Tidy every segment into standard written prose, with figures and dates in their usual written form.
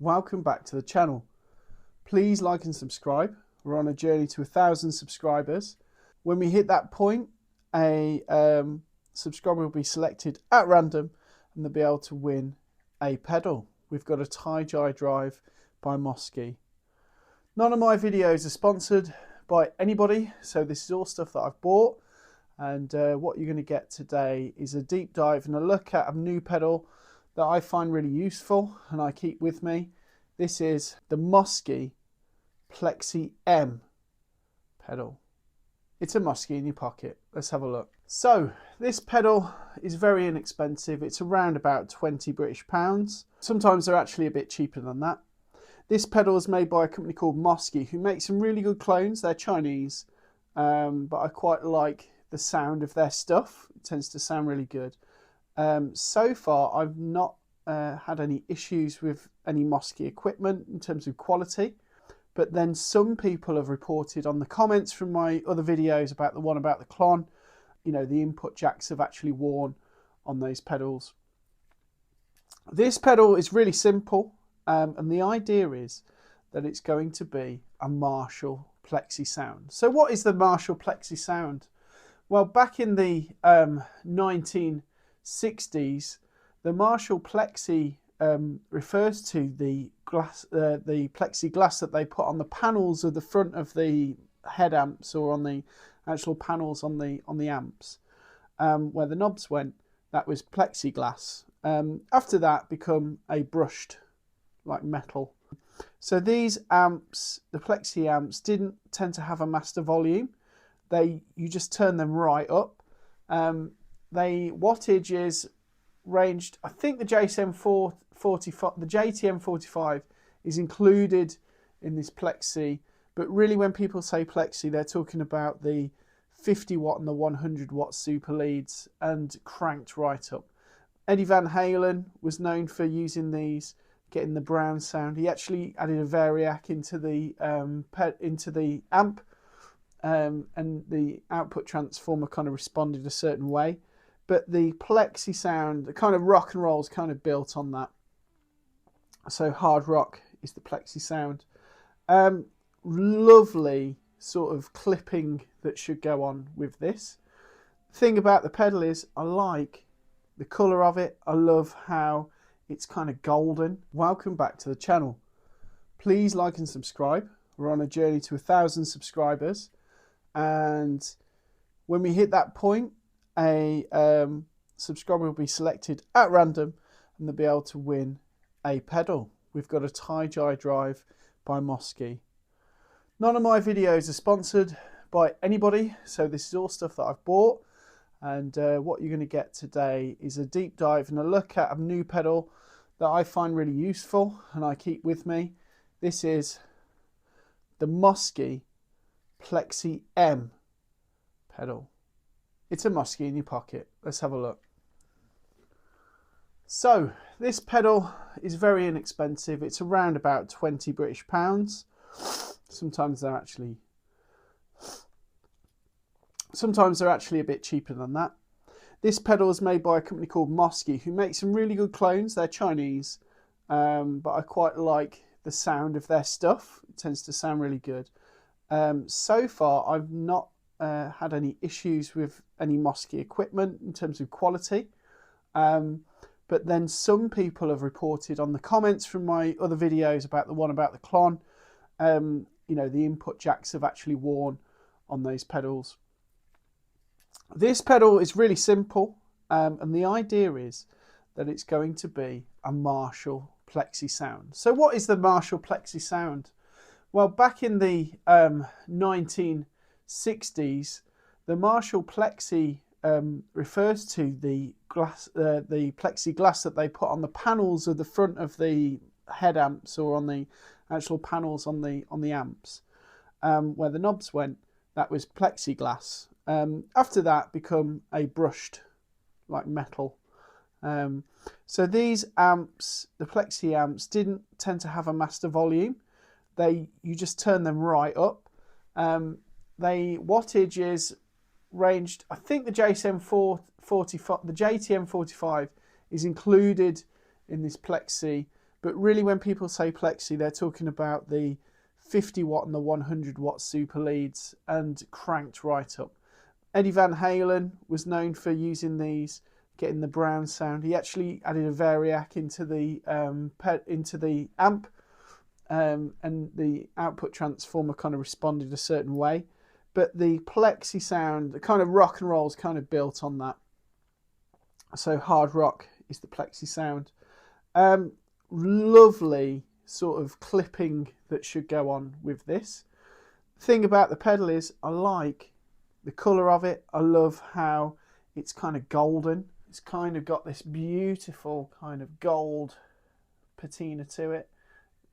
Welcome back to the channel. Please like and subscribe. We're on a journey to 1,000 subscribers. When we hit that point, a subscriber will be selected at random and they'll be able to win a pedal. We've got a tie-dye drive by Mosky. None of my videos are sponsored by anybody, so this is all stuff that I've bought, and what you're going to get today is a deep dive and a look at a new pedal that I find really useful and I keep with me. This is the Mosky Plexi-M pedal. It's a Mosky in your pocket. Let's have a look. So this pedal is very inexpensive. It's around about 20 British pounds. Sometimes they're actually a bit cheaper than that. This pedal is made by a company called Mosky, who make some really good clones. They're Chinese, but I quite like the sound of their stuff. It tends to sound really good. So far, I've not had any issues with any Mosky equipment in terms of quality, but then some people have reported on the comments from my other videos about the one about the Klon, you know, the input jacks have actually worn on those pedals. This pedal is really simple, and the idea is that it's going to be a Marshall Plexi sound. So what is the Marshall Plexi sound? Well, back in the 1960s, the Marshall Plexi refers to the glass, the plexiglass that they put on the panels of the front of the head amps, or on the actual panels on the amps, where the knobs went. That was plexiglass. After that, become a brushed, like metal. So these amps, the Plexi amps, didn't tend to have a master volume. You just turn them right up. The wattage is ranged, I think the JTM 45 is included in this Plexi, but really when people say Plexi, they're talking about the 50 watt and the 100 watt super leads, and cranked right up. Eddie Van Halen was known for using these, getting the brown sound. He actually added a variac into the amp, and the output transformer kind of responded a certain way. But the Plexi sound, the kind of rock and roll, is kind of built on that. So hard rock is the Plexi sound. Lovely sort of clipping that should go on with this. The thing about the pedal is I like the colour of it. I love how it's kind of golden. Welcome back to the channel. Please like and subscribe. We're on a journey to 1,000 subscribers, and when we hit that point, a subscriber will be selected at random and they'll be able to win a pedal. We've got a tie-dye drive by Mosky. None of my videos are sponsored by anybody, so this is all stuff that I've bought, and what you're going to get today is a deep dive and a look at a new pedal that I find really useful and I keep with me. This is the Mosky Plexi-M pedal. It's a Mosky in your pocket. Let's have a look. So this pedal is very inexpensive. It's around about 20 British pounds. Sometimes they're actually a bit cheaper than that. This pedal is made by a company called Mosky, who make some really good clones. They're Chinese, but I quite like the sound of their stuff. It tends to sound really good. So far, I've not had any issues with any Mosky equipment in terms of quality, but then some people have reported on the comments from my other videos about the one about the Klon, you know, the input jacks have actually worn on those pedals. This pedal is really simple, and the idea is that it's going to be a Marshall Plexi sound. So what is the Marshall Plexi sound? Well, back in the 1960s, the Marshall Plexi refers to the glass, the plexiglass that they put on the panels of the front of the head amps, or on the actual panels on the amps, where the knobs went. That was plexiglass. After that, become a brushed, like metal. So these amps, the Plexi amps, didn't tend to have a master volume. You just turn them right up. The wattage is ranged, I think the JTM 45 is included in this Plexi, But really when people say Plexi, they're talking about the 50 watt and the 100 watt super leads and cranked right up. Eddie Van Halen was known for using these, getting the brown sound. He actually added a variac into the amp, and the output transformer kind of responded a certain way. But the Plexi sound, the kind of rock and roll is kind of built on that. So hard rock is the Plexi sound. Lovely sort of clipping that should go on with this. The thing about the pedal is I like the colour of it. I love how it's kind of golden. It's kind of got this beautiful kind of gold patina to it.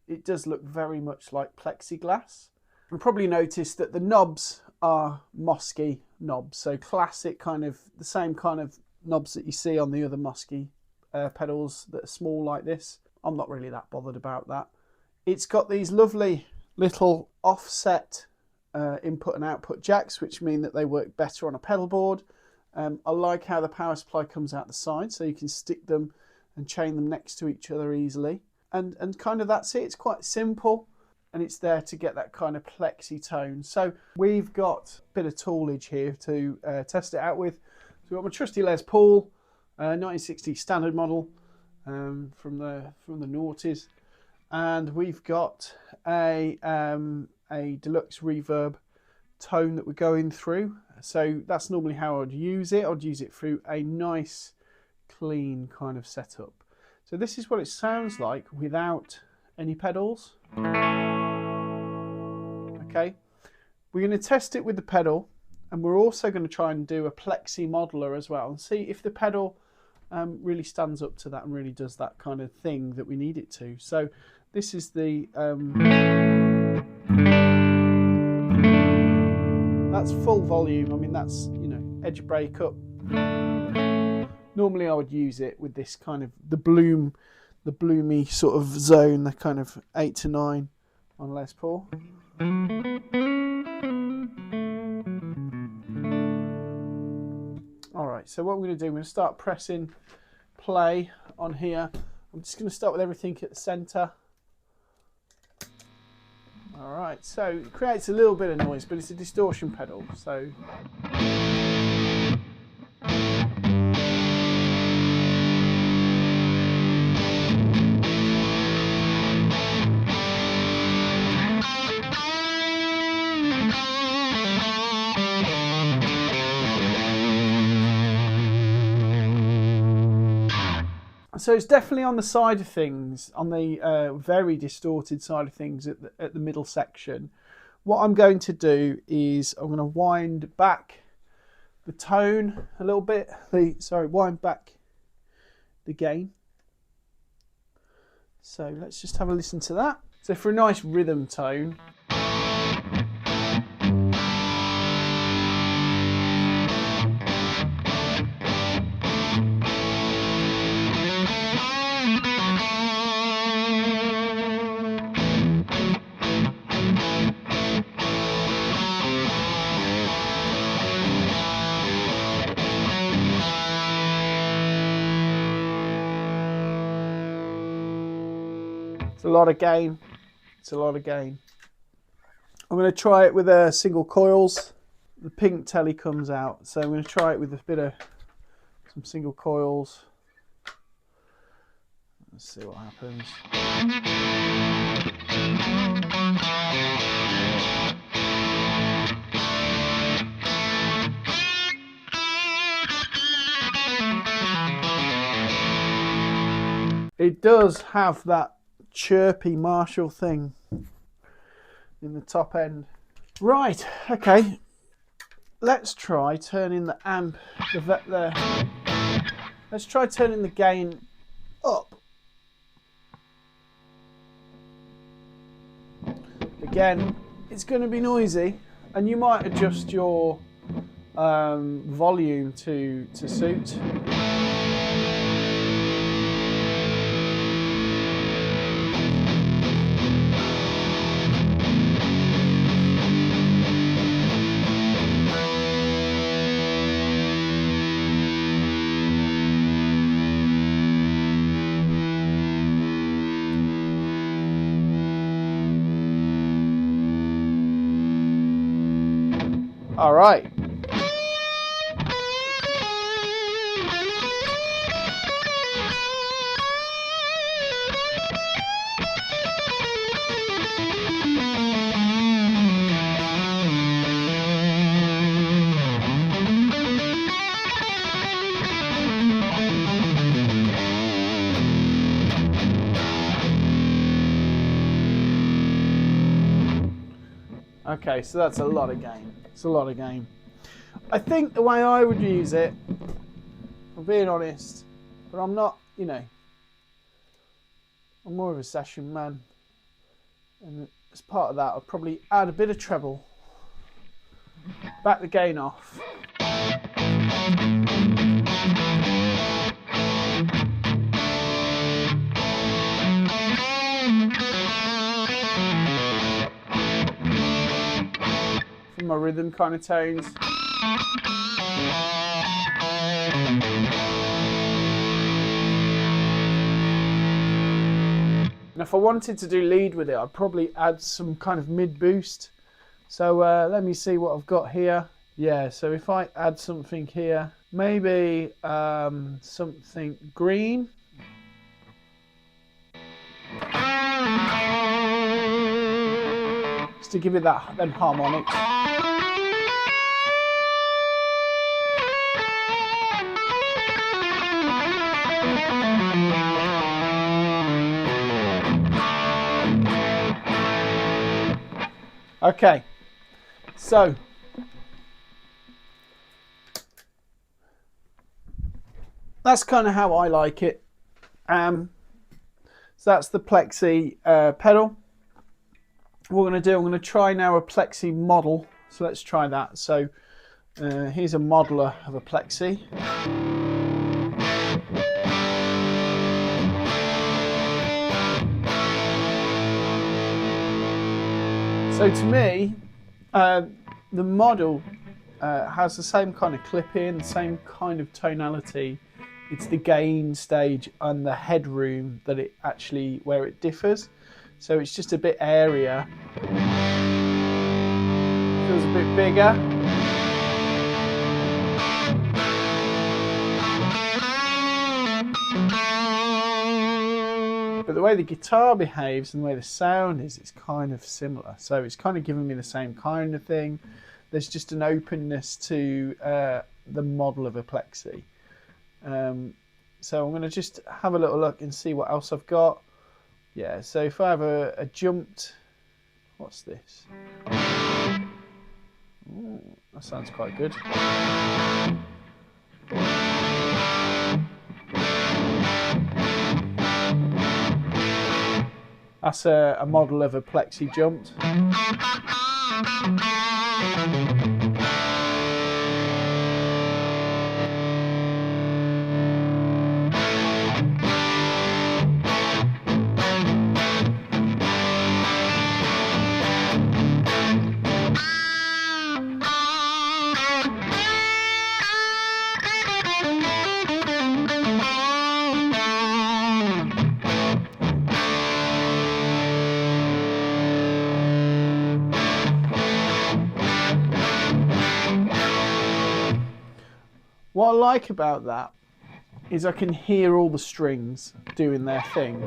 It does look very much like plexiglass. You'll probably notice that the knobs are Mosky knobs. So classic kind of, the same kind of knobs that you see on the other Mosky pedals that are small like this. I'm not really that bothered about that. It's got these lovely little offset input and output jacks, which mean that they work better on a pedal board. I like how the power supply comes out the side, so you can stick them and chain them next to each other easily. And kind of that's it. It's quite simple, and it's there to get that kind of plexi tone. So we've got a bit of toolage here to test it out with. So we've got my trusty Les Paul, 1960 standard model from the noughties, and we've got a Deluxe Reverb tone that we're going through. So that's normally how I'd use it. I'd use it through a nice clean kind of setup. So this is what it sounds like without any pedals. Okay, we're going to test it with the pedal, and we're also going to try and do a Plexi Modeller as well and see if the pedal really stands up to that and really does that kind of thing that we need it to. So this is the that's full volume. I mean, that's, you know, edge break up. Normally I would use it with this kind of the bloomy sort of zone, the kind of 8 to 9 on Les Paul. Alright, so what we're going to do, we're going to start pressing play on here. I'm just going to start with everything at the centre. Alright, so it creates a little bit of noise, but it's a distortion pedal, so... So it's definitely on the side of things, on the very distorted side of things at the middle section. What I'm going to do is I'm going to wind back the tone a little bit. Wind back the gain. So let's just have a listen to that. So for a nice rhythm tone. It's a lot of gain. It's a lot of gain. I'm going to try it with single coils. The pink telly comes out, so I'm going to try it with a bit of some single coils. Let's see what happens. It does have that chirpy Marshall thing in the top end. Right, okay. Let's try turning the amp, let's try turning the gain up. Again, it's going to be noisy, and you might adjust your volume to suit. All right. Okay, so that's a lot of gain. It's a lot of gain. I think the way I would use it, I'm being honest, but I'm not, you know, I'm more of a session man. And as part of that, I'll probably add a bit of treble, back the gain off. For my rhythm kind of tones. And if I wanted to do lead with it, I'd probably add some kind of mid boost. So let me see what I've got here. Yeah, so if I add something here, maybe something green. Just to give it them harmonics. Okay, so that's kind of how I like it. So that's the Plexi pedal. What we're going to do, I'm going to try now a Plexi model. So let's try that. So here's a modeler of a Plexi. So to me, the model has the same kind of clip in, the same kind of tonality. It's the gain stage and the headroom that it actually, where it differs. So it's just a bit airier. Feels a bit bigger. But the way the guitar behaves and the way the sound is, it's kind of similar. So it's kind of giving me the same kind of thing. There's just an openness to the model of a Plexi. So I'm going to just have a little look and see what else I've got. Yeah, so if I have a jumped, what's this? Ooh, that sounds quite good. That's a model of a Plexi jumped. What I like about that is I can hear all the strings doing their thing.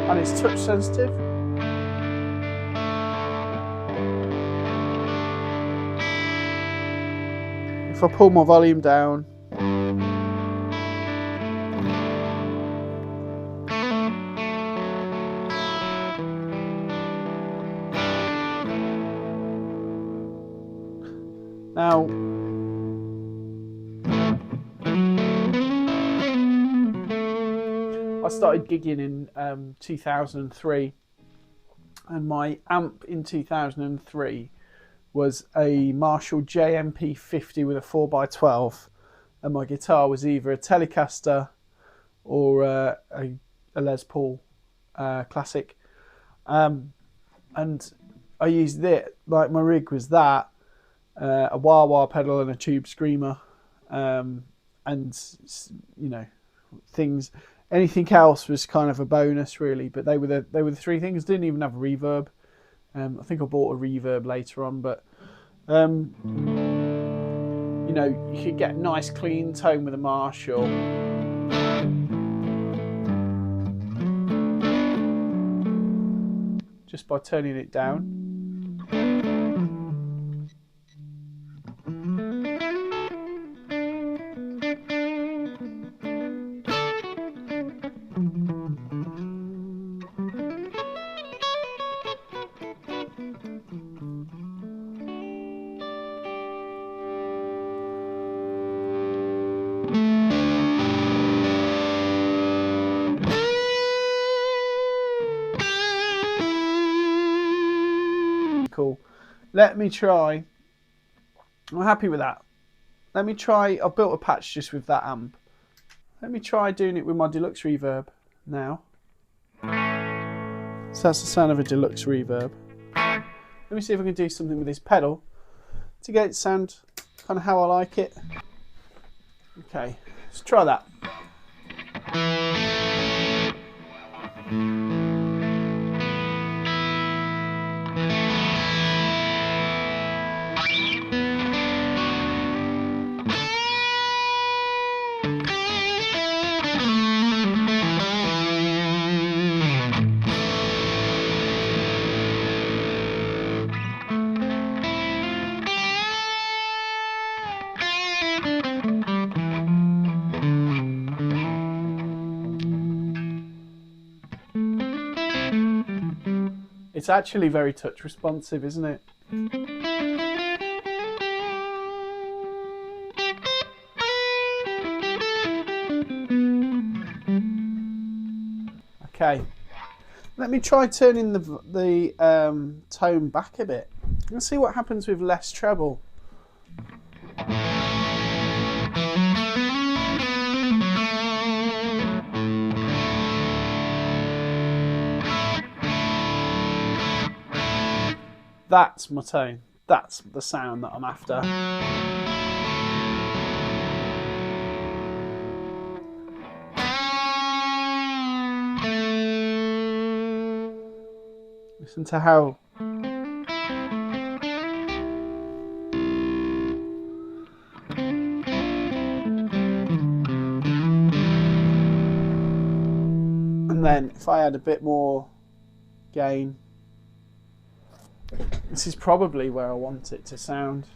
And it's touch sensitive. If I pull my volume down, now, I started gigging in 2003, and my amp in 2003 was a Marshall JMP50 with a 4x12, and my guitar was either a Telecaster or a Les Paul Classic, and I used it, like my rig was that, a wah-wah pedal and a tube screamer, and you know, things. Anything else was kind of a bonus, really. But they were the three things. Didn't even have reverb. I think I bought a reverb later on, but you know, you could get a nice clean tone with a Marshall. Just by turning it down. Cool. Let me try. I'm happy with that. Let me try. I've built a patch just with that amp. Let me try doing it with my Deluxe Reverb now. So that's the sound of a Deluxe Reverb. Let me see if I can do something with this pedal to get it to sound kind of how I like it. Okay, let's try that. It's actually very touch responsive, isn't it? Okay, let me try turning the tone back a bit. Let's see what happens with less treble. That's my tone. That's the sound that I'm after. Listen to how and then if I add a bit more gain, this is probably where I want it to sound.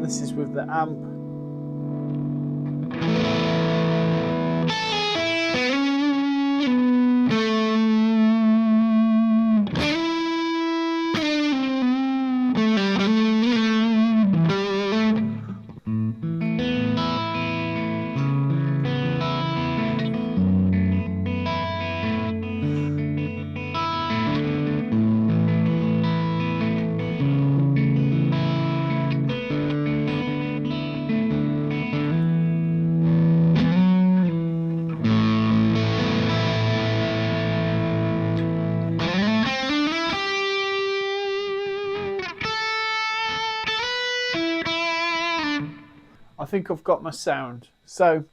This is with the amp. I think I've got my sound. So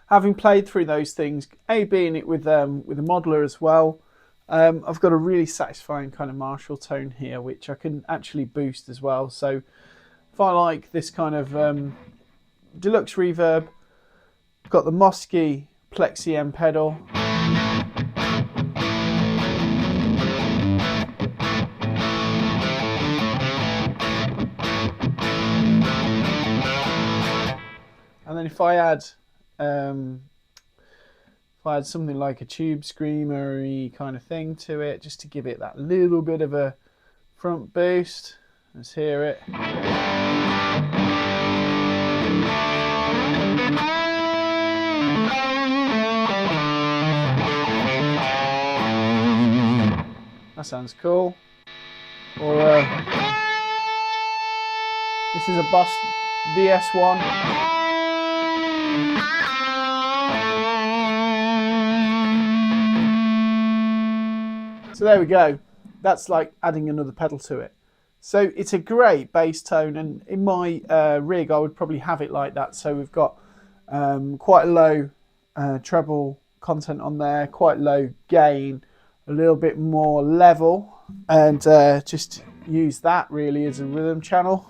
having played through those things, being it with a modeler as well, I've got a really satisfying kind of Marshall tone here, which I can actually boost as well. So if I like this kind of Deluxe Reverb, I've got the Mosky Plexi-M pedal. And then if I add something like a tube screamer-y kind of thing to it, just to give it that little bit of a front boost, let's hear it. That sounds cool. Or this is a Boss DS1. So there we go. That's like adding another pedal to it. So it's a great bass tone, and in my rig I would probably have it like that. So we've got quite a low treble content on there, quite low gain, a little bit more level, and just use that really as a rhythm channel.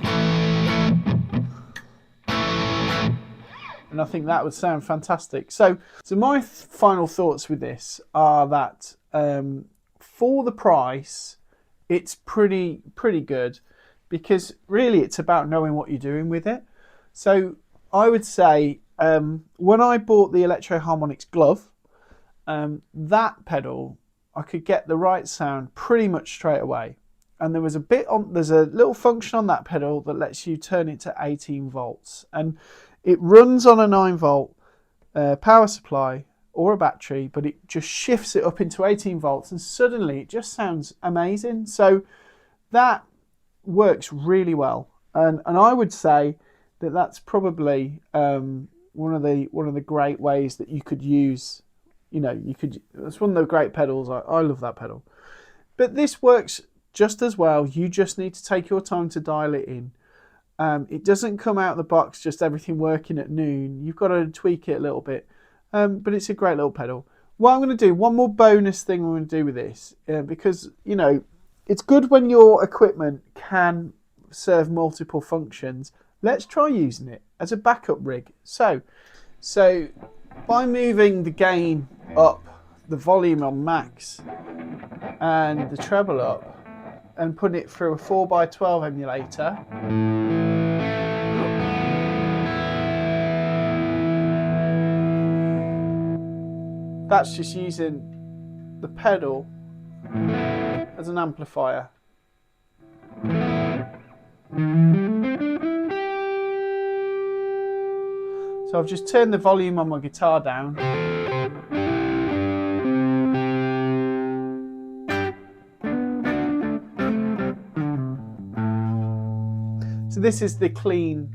And I think that would sound fantastic. So my final thoughts with this are that for the price, it's pretty good, because really it's about knowing what you're doing with it. So I would say when I bought the Electro Harmonix glove, that pedal, I could get the right sound pretty much straight away. And there's a little function on that pedal that lets you turn it to 18 volts. And it runs on a 9 volt power supply or a battery, but it just shifts it up into 18 volts, and suddenly it just sounds amazing. So that works really well. And I would say that that's probably one of the great ways that you could use, it's one of the great pedals. I love that pedal. But this works just as well. You just need to take your time to dial it in. It doesn't come out of the box just everything working at noon. You've got to tweak it a little bit. But it's a great little pedal. What I'm going to do, one more bonus thing I'm going to do with this, because, it's good when your equipment can serve multiple functions. Let's try using it as a backup rig. So by moving the gain up, the volume on max, and the treble up, and putting it through a 4x12 emulator, that's just using the pedal as an amplifier. So I've just turned the volume on my guitar down. So this is the clean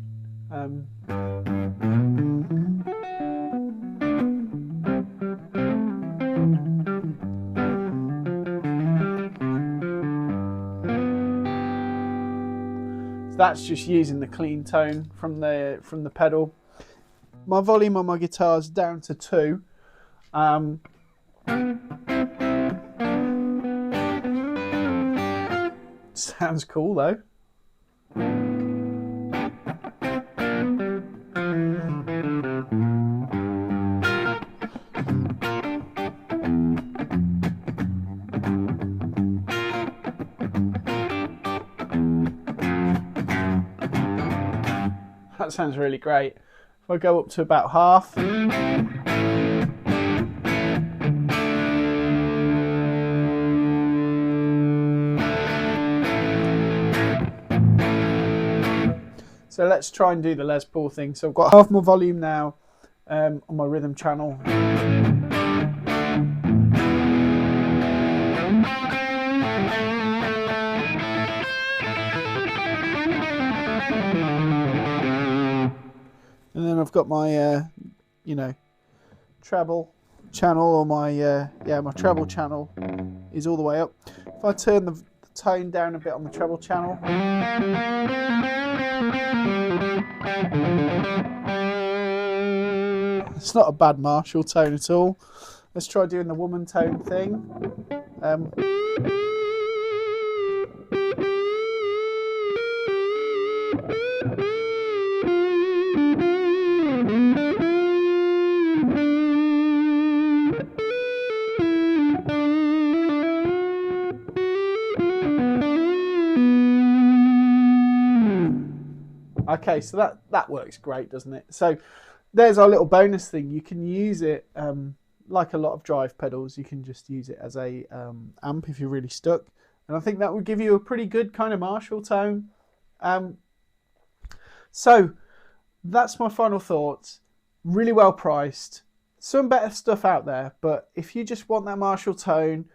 that's just using the clean tone from the pedal. My volume on my guitar is down to 2. Sounds cool though. That sounds really great. If I go up to about half. So let's try and do the Les Paul thing. So I've got half my volume now on my rhythm channel. And then I've got my, treble channel, or my treble channel is all the way up. If I turn the tone down a bit on the treble channel, it's not a bad Marshall tone at all. Let's try doing the woman tone thing. Okay, so that works great, doesn't it? So there's our little bonus thing. You can use it like a lot of drive pedals. You can just use it as a amp if you're really stuck. And I think that would give you a pretty good kind of Marshall tone. So that's my final thoughts. Really well priced. Some better stuff out there, but if you just want that Marshall tone,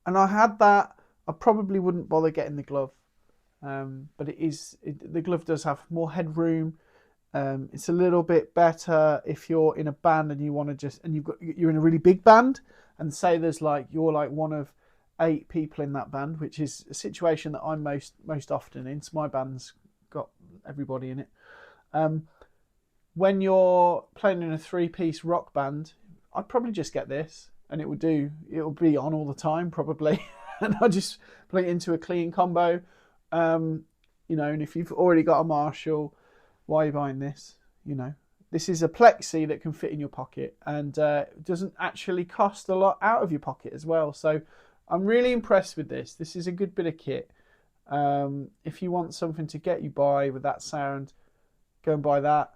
and I had that I probably wouldn't bother getting the glove, but the glove does have more headroom. It's a little bit better if you're in a band and you want to you're in a really big band, and say there's you're like one of 8 people in that band, which is a situation that I'm most often in. So my band's got everybody in it. When you're playing in a 3-piece rock band, I'd probably just get this, and it'll be on all the time probably, and I'll just plug it into a clean combo. And if you've already got a Marshall, why are you buying this? This is a Plexi that can fit in your pocket, and doesn't actually cost a lot out of your pocket as well. So I'm really impressed with this. This is a good bit of kit. If you want something to get you by with that sound, go and buy that.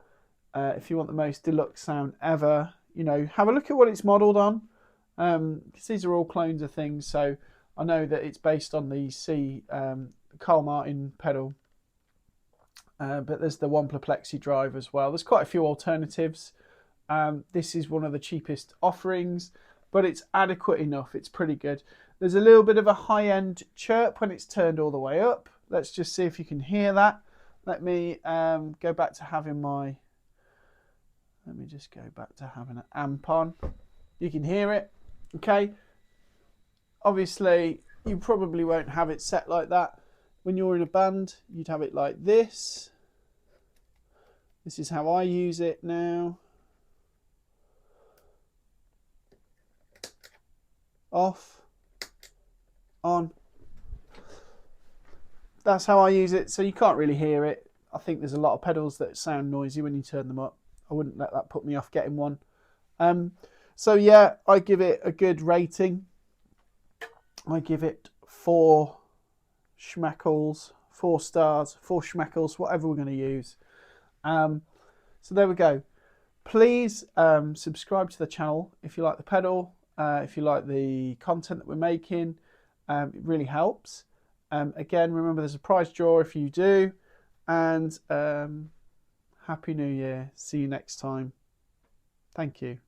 If you want the most deluxe sound ever, have a look at what it's modelled on. Because these are all clones of things. So I know that it's based on the Carl Martin pedal. But there's the Wampler Plexi drive as well. There's quite a few alternatives. This is one of the cheapest offerings, but it's adequate enough. It's pretty good. There's a little bit of a high-end chirp when it's turned all the way up. Let's just see if you can hear that. Let me go back to having an amp on. You can hear it. Okay. Obviously, you probably won't have it set like that. When you're in a band, you'd have it like this. This is how I use it now. Off, on. That's how I use it, so you can't really hear it. I think there's a lot of pedals that sound noisy when you turn them up. I wouldn't let that put me off getting one. So yeah, I give it a good rating. I give it 4 schmeckles, 4 stars, 4 schmeckles, whatever we're going to use. So there we go. Please subscribe to the channel if you like the pedal, if you like the content that we're making. It really helps. Again, remember there's a prize draw if you do. And Happy New Year. See you next time. Thank you.